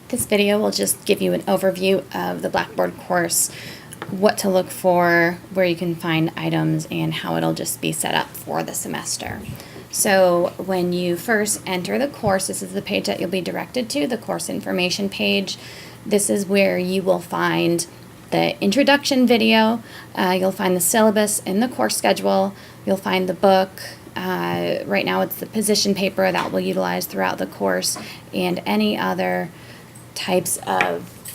This video will just give you an overview of the Blackboard course, what to look for, where you can find items, and how it'll just be set up for the semester. So when you first enter the course, this is the page that you'll be directed to, the course information page. This is where you will find the introduction video, you'll find the syllabus in the course schedule, you'll find the book. Right now it's the position paper that we'll utilize throughout the course, and any other types of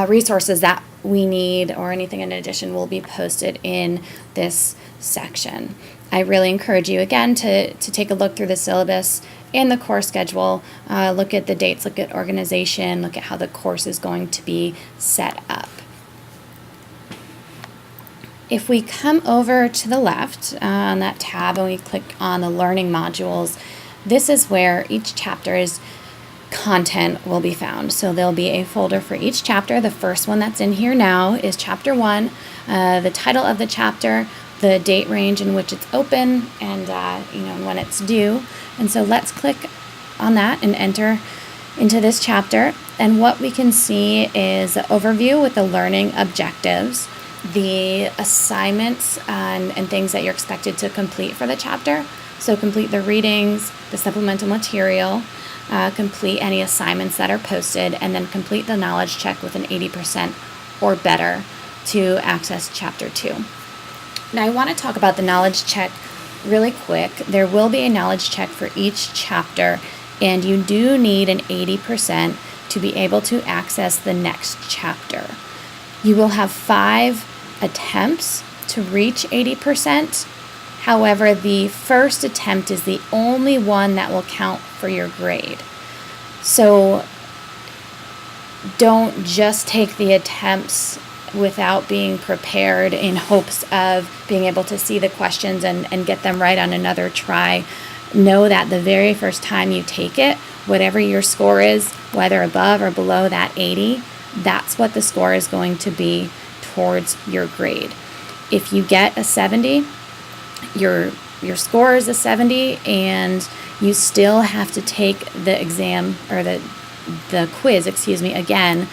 resources that we need or anything in addition will be posted in this section. I really encourage you again to take a look through the syllabus and the course schedule, look at the dates, look at organization, look at how the course is going to be set up. If we come over to the left on that tab and we click on the learning modules, this is where each chapter's content will be found. So there'll be a folder for each chapter. The first one that's in here now is chapter 1, the title of the chapter, the date range in which it's open, and when it's due. And so let's click on that and enter into this chapter. And what we can see is the overview with the learning objectives, the assignments and things that you're expected to complete for the chapter. So complete the readings, the supplemental material, complete any assignments that are posted, and then complete the knowledge check with an 80% or better to access chapter 2. Now I want to talk about the knowledge check really quick. There will be a knowledge check for each chapter, and you do need an 80% to be able to access the next chapter. You will have 5 attempts to reach 80%. However, the first attempt is the only one that will count for your grade. So don't just take the attempts without being prepared in hopes of being able to see the questions and get them right on another try. Know that the very first time you take it, whatever your score is, whether above or below that 80, that's what the score is going to be towards your grade. If you get a 70, your score is a 70, and you still have to take the exam or the quiz, again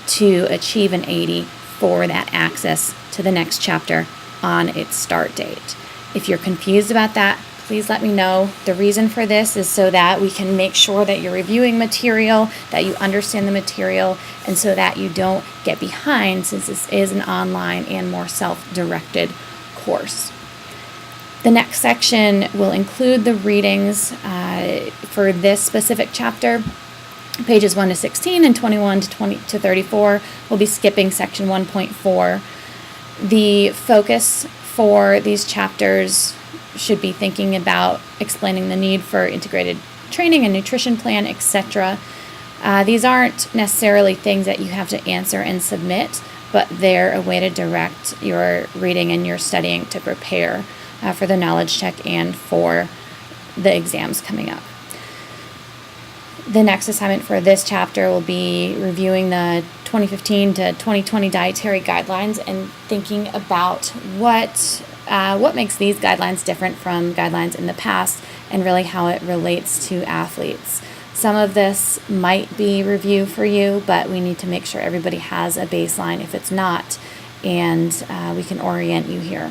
to achieve an 80 for that access to the next chapter on its start date. If you're confused about that, please let me know. The reason for this is so that we can make sure that you're reviewing material, that you understand the material, and so that you don't get behind, since this is an online and more self-directed course. The next section will include the readings for this specific chapter. Pages 1 to 16 and 21 to 34. We'll be skipping section 1.4. The focus for these chapters should be thinking about explaining the need for integrated training and nutrition plan, etc. These aren't necessarily things that you have to answer and submit, but they're a way to direct your reading and your studying to prepare for the knowledge check and for the exams coming up. The next assignment for this chapter will be reviewing the 2015 to 2020 dietary guidelines and thinking about what makes these guidelines different from guidelines in the past, and really how it relates to athletes. Some of this might be review for you, but we need to make sure everybody has a baseline if it's not, and we can orient you here.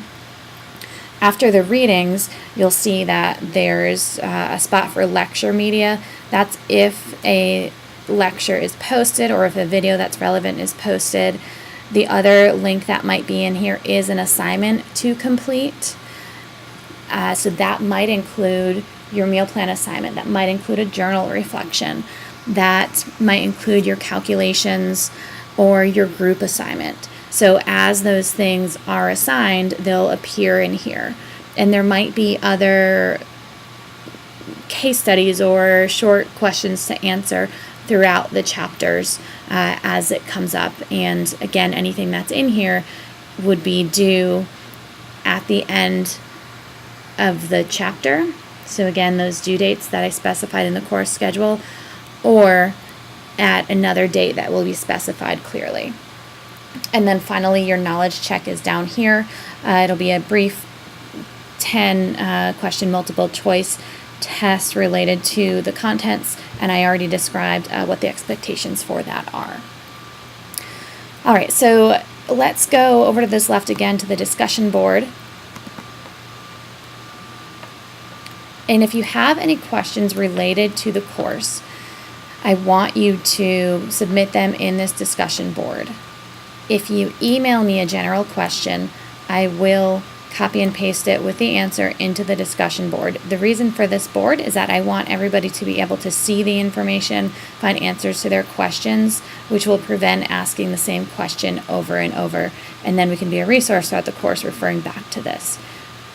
After the readings, you'll see that there's a spot for lecture media. That's if a lecture is posted or if a video that's relevant is posted. The other link that might be in here is an assignment to complete. So that might include your meal plan assignment. That might include a journal reflection. That might include your calculations or your group assignment. So as those things are assigned, they'll appear in here. And there might be other case studies or short questions to answer throughout the chapters as it comes up. And again, anything that's in here would be due at the end of the chapter. So again, those due dates that I specified in the course schedule, or at another date that will be specified clearly. And then finally, your knowledge check is down here. It'll be a brief 10 question multiple choice test related to the contents and I already described what the expectations for that are. All right, so let's go over to this left again to the discussion board. And if you have any questions related to the course, I want you to submit them in this discussion board. If you email me a general question, I will copy and paste it with the answer into the discussion board. The reason for this board is that I want everybody to be able to see the information, find answers to their questions, which will prevent asking the same question over and over. And then we can be a resource throughout the course referring back to this.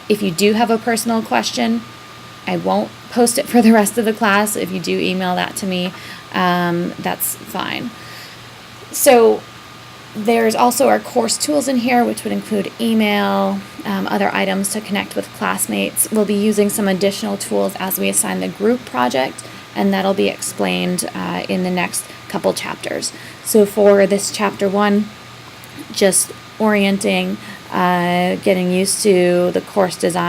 If you do have a personal question, I won't post it for the rest of the class. If you do email that to me, that's fine. So there's also our course tools in here, which would include email, other items to connect with classmates. We'll be using some additional tools as we assign the group project, and that'll be explained in the next couple chapters. So for this chapter 1, just orienting, getting used to the course design.